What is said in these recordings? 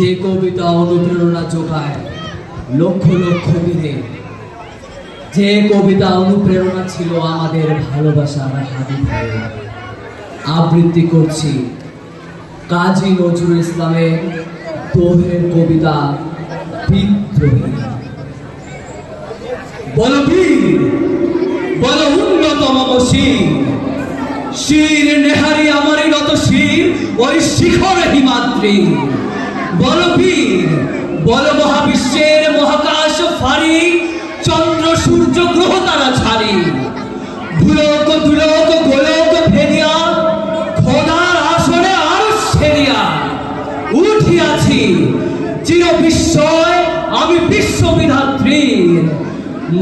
যে কবিতা অনুপ্রেরণা যোগায় লক্ষ লক্ষ বীরে, যে কবিতা অনুপ্রেরণা ছিল আমাদের ভালোবাসার হাদি ভাইয়ের। আবৃত্তি করছি কাজী নজরুল ইসলামের দোহের কবিতা বিদ্রোহী। বল বীর, বল উন্নত মম শির, শির নেহারি আমারই নত শির ওই শিখর হিমাদ্রি। বল বীর, বল মহাবিশ্বের মহাকাশ ফারি, চন্দ্র সূর্য গ্রহ তারা ছাড়ি, ভুলোক দুলোক গোলোক ফেরিয়া খোদার আসনে আরো সেরিয়া উঠিয়াছি চির বিস্ময় আমি বিশ্ববিধাত্রীর।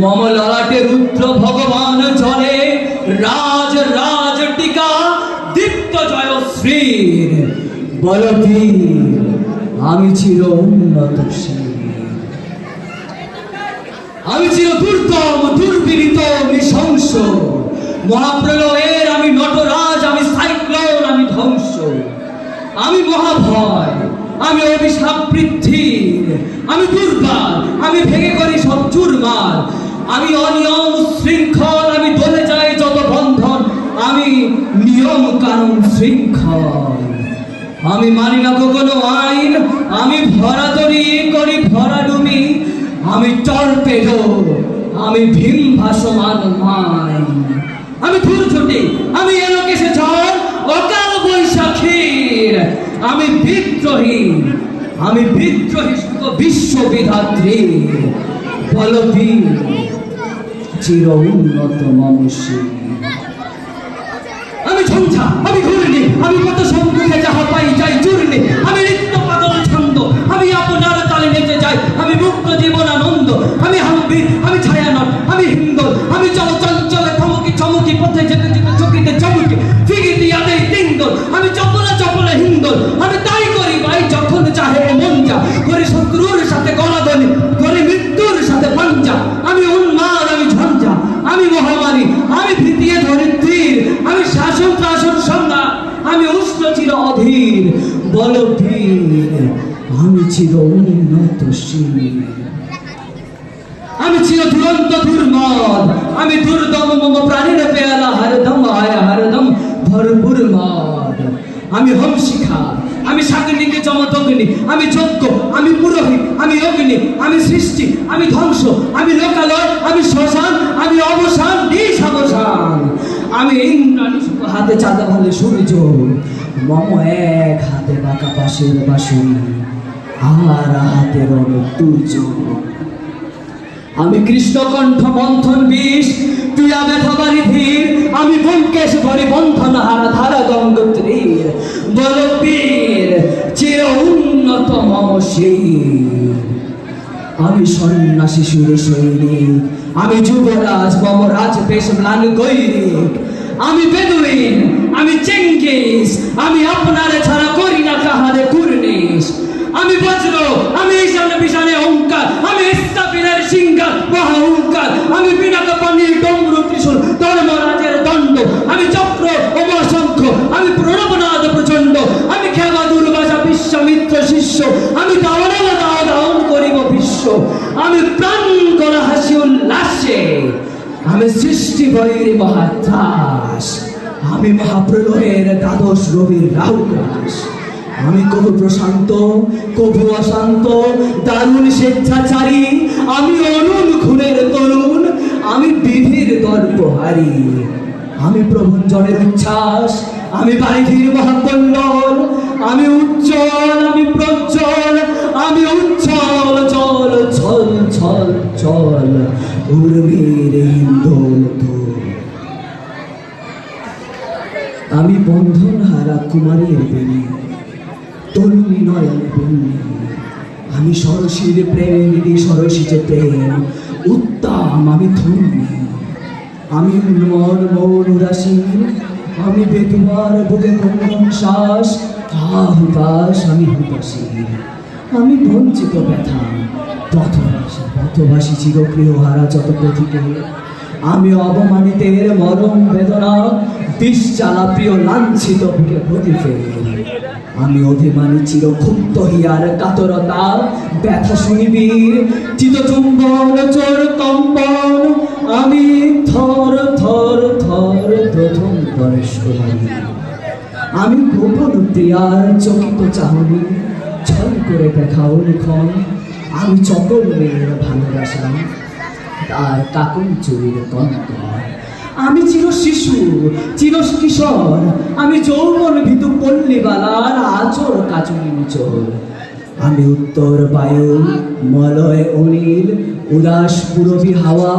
মম ললাটে রুদ্র ভগবান জলে রাজ রাজ টিকা দীপ্ত জয়শ্রীর। বল বীর, আমি চির উন্নতশীল, আমি চির দুর্দম দুর্বিনীত নৃশংস, মহাপ্রলয়ের আমি নটরাজ, আমি সাইক্লোন, আমি ধ্বংস, আমি মহাভয়, আমি অভিশাপ বৃদ্ধির, আমি দুর্বার, আমি ভেঙে করি সব চুরমার, আমি অনিয়ম শৃঙ্খল, আমি দলে যাই যত বন্ধন, আমি নিয়ম কানুন শৃঙ্খল, আমি মানি না কোনো আইন, আমি ভরাতরি করি ভরাডুমি, আমি টর্পেডো, আমি ভীম ভাসমান মাইন, আমি ধূর্ছুটি, আমি এলোকেশে ঝড় অকাল বৈশাখীর, আমি বিদ্রোহী, আমি বিদ্রোহী বিশ্ববিধাত্রী। বল বীর, চির উন্নত মমশী। আমি ঝঞ্ঝা, আমি ঘূর্ণি, আমি কত সম্মুখে যাহা পাই যাই চূর্ণি, আমি নিত্য পাগল ছন্দ, আমি আপনার তালে নেচে যাই, আমি মুক্ত জীবন আনন্দ, আমি হাম্বি, আমি ছায়ানট, আমি হিন্দল, আমি চল চঞ্চলে থমকি চমকি পথে যেতে যেতে চকিতে চমকি ফিগিতে আদেই তিন্দল, আমি চপলে চপলে হিন্দল, আমি তাই করি ভাই যখন চাহে মন যা, করি শত্রুর সাথে গলাগলি, করি মৃত্যুর সাথে পাঞ্জা, আমি উন্মাদ, আমি ঝঞ্ঝা, আমি মহামারী, আমি ভীতিয়ে ধরিত্রীর, আমি শাসন শাসন সংজ্ঞা, আমি উষ্ণ চির অধীর। বল বীর, আমি চির উন্নতশীল, আমি চির দুরন্ত দুর্মদ, আমি দুর্দম মম প্রাণীর পেয়ালা হরদম আয় হরদম ভরপুর মদ, আমি হংসিখা, আমি সাগরিকে চমতগ্নি, আমি যজ্ঞ, আমি পুরোহিত, আমি অগ্নি, আমি সৃষ্টি, আমি ধ্বংস, আমি লোকালয়, আমি শ্মশান, আমি অবসান নিঃসাবসান, আমি ইন্দ্রাণী হাতে চাঁদা ভালে সূর্য, মম এক হাতে বাঁকা পাশের বাসুরি আর হাতের মৃত্যুর্য, আমি কৃষ্ণকণ্ঠ মন্থন বিষ তুইয়া ব্যথাবারি ধীর, আমি ব্যোমকেশ ভরি বন্ধন হারা ধারা গঙ্গোত্রীর। বল বীর, চির উন্নত মম শির, আমি সন্ন্যাসী সুর সৈনিক, আমি যুবরাজ মম রাজ বেশ ম্লান গৈরিক, আমি বেদুইন, আমি চেঙ্গিস, আমি আপনার ছাড়া করি না কাহারে কুর্নিশ, আমি বজ্র, আমি ঈশানে বিশানে ওঙ্কার, আমি ইস্তাফিলের সিংহার মহাহুঙ্কার, আমি পিনাক পানির ডমরু ত্রিশূল ধর্মরাজের দণ্ড, আমি চক্র অমশঙ্খ, আমি প্রণবনাদ প্রচণ্ড, আমি খেলা দুর্বাসা বিশ্বামিত্র শিষ্য, আমি দাওয়ানালা দাওয়ান করিব বিশ্ব, আমি প্রাণ করা হাসি উল্লাসে, আমি সৃষ্টি বৈরী মহাত্রাস, আমি মহাপ্রলয়ের দ্বাদশ রবির রাহুগ্রাস, আমি কবু প্রশান্ত কবু অশান্ত দারুণ স্বেচ্ছাচারী, আমি অরুণ খুনের তরুণ, আমি বিধির দর্পহারী, আমি প্রভঞ্জনের উচ্ছ্বাস, আমি বারিধির মহাকল্লোল, আমি উজ্জ্বল, আমি প্রজ্জ্বল, আমি উচ্ছল জল ছল ছল চল উর্মির হিন্দোল দোল, আমি বন্ধন হারা কুমারীর বেণী, তরুণী নয়ন বন্যী, আমি সরসীর প্রেমিনী সরসীজ প্রেম উত্তম, আমি ধন্যী, আমি উন্মন মৌন উদাসীন, আমি বেতুমার বুকে কঙ্কন শ্বাস হুতাশ, আমি হুতাশীন, আমি বঞ্চিত ব্যথা পথবাসী পথবাসী চিরপ্রিয় হারা যত পথিকে, আমি অবমানিতের মরম বেদনা বিষ জ্বালা প্রিয় লাঞ্ছিত বুকে প্রতিফেল, আমি অভিমানী চিরক্ষুব্ধ হিয়ার কাতরতা ব্যথা শুনিবীর চিতচুম্বন চোর কম্পন আমি থর থর থর প্রথম পরেশ কুমারী আমি গোপন প্রিয়ার চকিত চাহনি ছল করে দেখাও লিখন আমি চপল মেয়ের ভালোবাসা তার কাকুন চুরির কন্ত আমি চির শিশু চির কিশোর আমি যৌবন ভীতু পল্লীবালার আচর কাচুনি চোর আমি উত্তর বায়ু মলয় অনিল উদাস পুরবী হাওয়া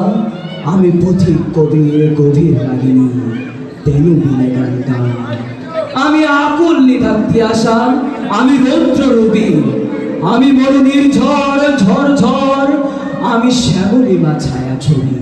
আমি পথিক কবির গভীর লাগিনি তেনু বিনে গান গান আমি আকুল নিধাক্তি আশা আমি রৌদ্র রবি আমি মরুনির ঝড় ঝড় ঝড় আমি শ্যামলিমা ছায়া ছবি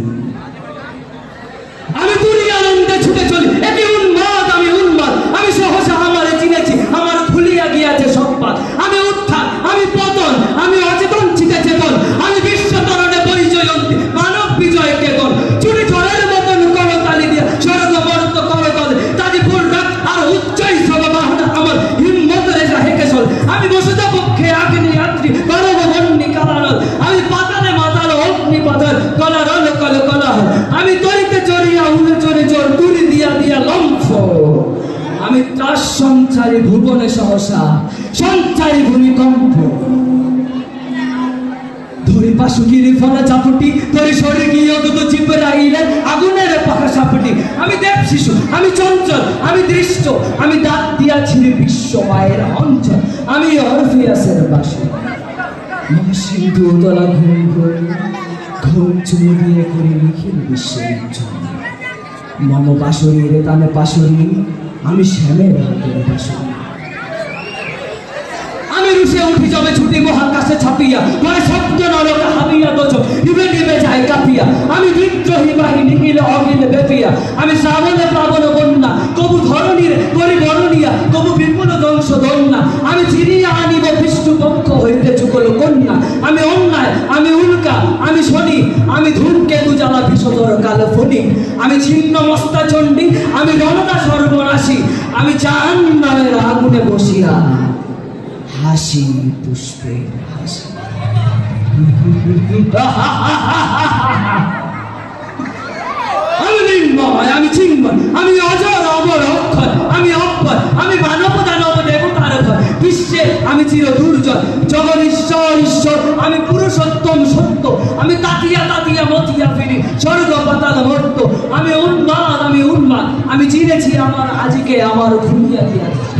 আমি তুরি আনন্দে ছুটে চলি এটি উন্মাদ আমি উন্মাদ আমি সহসা আমারে চিনেছি আমার খুলিয়া গিয়াছে সম্পাদ আমি উত্থান আমি পতন আমি অচেতন চিতে চেতন আমি বিশ্ব তরণে বৈজয়ন্তী মানব বিজয় কেতন চুরি ঝড়ের মতন করতালি দিয়া স্বর্গ মর্ত করতল তাজি ফুল রাত আর উচ্চই সবাহনা আমার হিম্মত রেখা হেকে চল আমি বসুধা পক্ষে আগ্নি রাত্রি গরব বন্নি কালারল আমি পাতালে মাতাল অগ্নি পাতাল কলারল কল কলাহ আমি তরিতে চড়িয়া উলে চড়ে চড় তুলি দিয়া দিয়া লম্ফ আমি ত্রাস সঞ্চারী ভুবনে সহসা সঞ্চারী ভূমিকম্প ধরি পাশুকিরি ফলা চাপুটি ধরি সরে গিয়ে দুটো চিপে রাইলে আগুনের পাখা সাপুটি আমি দেব শিশু আমি চঞ্চল আমি দৃষ্ট আমি দাঁত দিয়া ছিঁড়ে বিশ্ব মায়ের অঞ্চল আমি অরফিয়াসের বাসী মহাসিন্ধু তলা ঘুম ঘুম ঘুম চুমু দিয়ে করে নিখিল বিশ্বের মম বাসরি রে তানে পাশরি আমি শ্যামের হাতের বাসরি আমি রুশে উঠি যাবে ছুটি মহাকাশে ছাপিয়া মানে শব্দ নরক হাবিয়া দোচ নিবে নিবে যায় কাঁপিয়া আমি বিদ্রোহী বাহিনী নিখিল অখিল বেপিয়া আমি শ্রাবণে প্লাবন বন্যা কবু ধরণীর পরিবর্ণিয়া কবু বিপুল ধ্বংস দন্যা আমি চিরিয়া আনিব বিষ্ণু পক্ষ হইতে চুকল কন্যা আমি অন্যায় আমি উল্কা আমি শনি আমি ধূমকেতু জ্বালা বিষধর কাল ফণি আমি ছিন্ন মস্তা চণ্ডী আমি রণনা সর্বনাশী আমি জাহান্নামের আগুনে বসিয়া হাসি পুষ্পের হাসি আমি নির্ময় আমি চিন্ময় আমি অজর অমর অক্ষর আমি অক্ষর আমি মানব দানব দেবতার ঘর বিশ্বে আমি চির দুর্জয় জগৎ ঈশ্বর ঈশ্বর আমি পুরুষোত্তম সত্য আমি তাতিয়া তাতিয়া মতিয়া ফিরি স্বর্গ পাতাল মর্ত আমি উন্মাদ আমি চিনেছি আমার আজকে আমার খুলিয়া দিয়াছে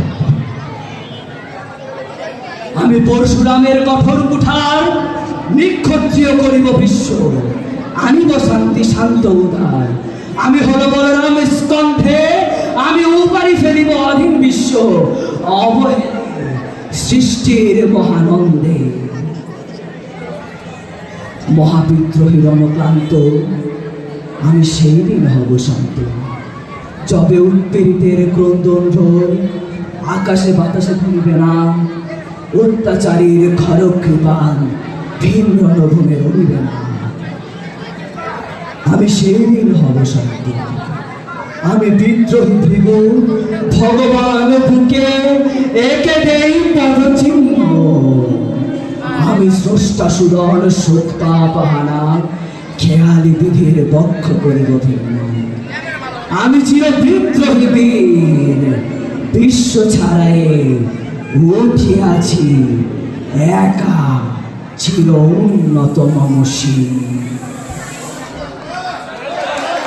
আমি পরশুরামের কঠোর কুঠার নিক্ষত্রিয় করিব বিশ্ব আনিব শান্তি শান্ত উদার আমি হল বলরাম স্কন্ধে আমি উপারি ফেলিব অধীন বিশ্ব অবহেলে সৃষ্টির মহানন্দে মহাবিদ্রোহী রণক্লান্ত আমি সেই দিন হব শান্ত যবে উৎপীড়িতের ক্রন্দন রোল আকাশে বাতাসে ঘুরবে না অত্যাচারীর খড়গ কৃপান ভিন্ন রণভূমে রইবে না আমি সেই দিন হব শান্ত আমি বিদ্রোহী ভৃগ ভগবান বুকে একে দেই পদচিহ্ন আমি স্রষ্টা সুদন সত্তা পাহানা খেয়ালি বিধির বক্ষ করিব ভিন্ন আমি চির বিদ্রোহী বীর বিশ্ব ছাড়াই উঠিয়াছি একা চির উন্নত মম শির।